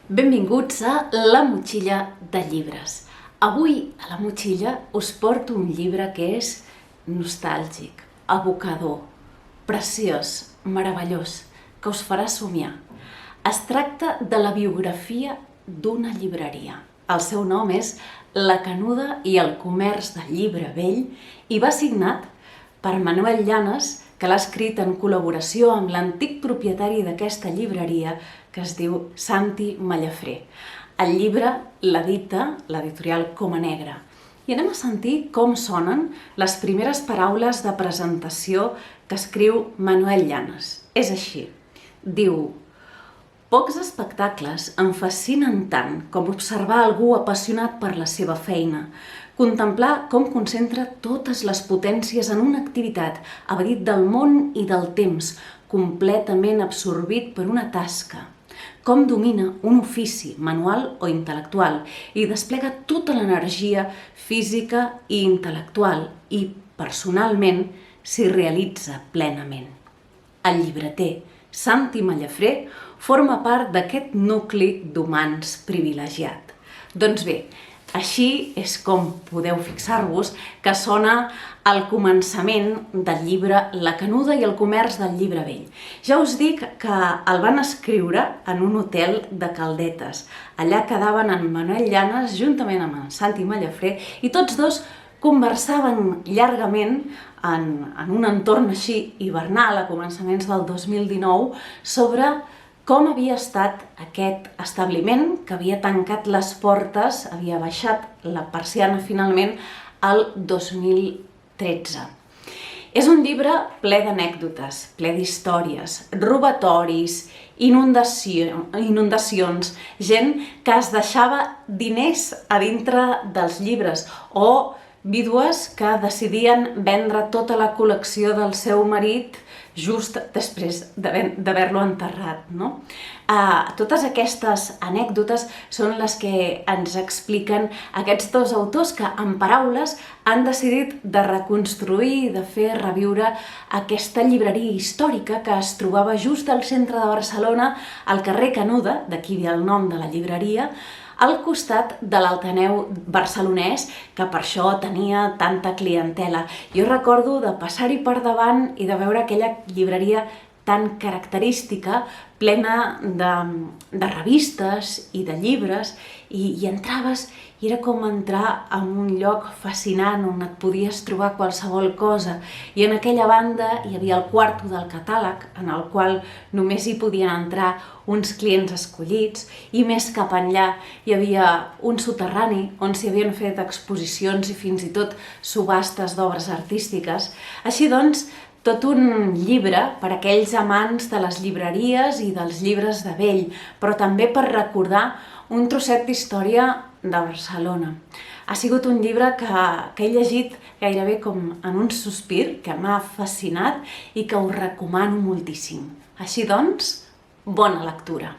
Benvinguts a La Motxilla de Llibres. Avui a La Motxilla us porto un llibre que és nostàlgic, evocador, preciós, meravellós, que us farà somiar. Es tracta de la biografia d'una llibreria. El seu nom és La Canuda i el comerç del llibre vell i va signat per Manuel Llanes, que l'ha escrit en col·laboració amb l'antic propietari d'aquesta llibreria, que es diu Santi Mallafré. El llibre l'edita l'editorial Coma Negra. I anem a sentir com sonen les primeres paraules de presentació que escriu Manuel Llanes. És així. Diu: pocs espectacles em fascinen tant com observar algú apassionat per la seva feina, contemplar com concentra totes les potències en una activitat, evadit del món i del temps, completament absorbit per una tasca, com domina un ofici manual o intel·lectual i desplega tota l'energia física i intel·lectual i, personalment, s'hi realitza plenament. El llibreter Santi Mallafré forma part d'aquest nucli d'humans privilegiat. Doncs bé, així és com podeu fixar-vos que sona al començament del llibre La Canuda i el comerç del llibre vell. Ja us dic que el van escriure en un hotel de Caldetes. Allà quedaven en Manuel Llanes juntament amb en Santi Mallafré i tots dos conversaven llargament en un entorn així hivernal a començaments del 2019 sobre com havia estat aquest establiment que havia tancat les portes, havia baixat la persiana finalment el 2013. És un llibre ple d'anècdotes, ple d'històries, robatoris, inundacions, gent que es deixava diners a dintre dels llibres o vídues que decidien vendre tota la col·lecció del seu marit just després d'haver-lo enterrat, no? Totes aquestes anècdotes són les que ens expliquen aquests dos autors que, en paraules, han decidit de reconstruir i de fer reviure aquesta llibreria històrica que es trobava just al centre de Barcelona, al carrer Canuda, d'aquí ve el nom de la llibreria, al costat de l'Ateneu barcelonès, que per això tenia tanta clientela. Jo recordo de passar-hi per davant i de veure aquella llibreria tan característica, plena de revistes i de llibres, i entraves i era com entrar en un lloc fascinant on et podies trobar qualsevol cosa. I en aquella banda hi havia el quarto del catàleg, en el qual només hi podien entrar uns clients escollits, i més cap enllà hi havia un soterrani on s'hi havien fet exposicions i fins i tot subhastes d'obres artístiques. Així doncs, tot un llibre per a aquells amants de les llibreries i dels llibres de vell, però també per recordar un trosset d'història de Barcelona. Ha sigut un llibre que he llegit gairebé com en un sospir, que m'ha fascinat i que us recomano moltíssim. Així doncs, bona lectura!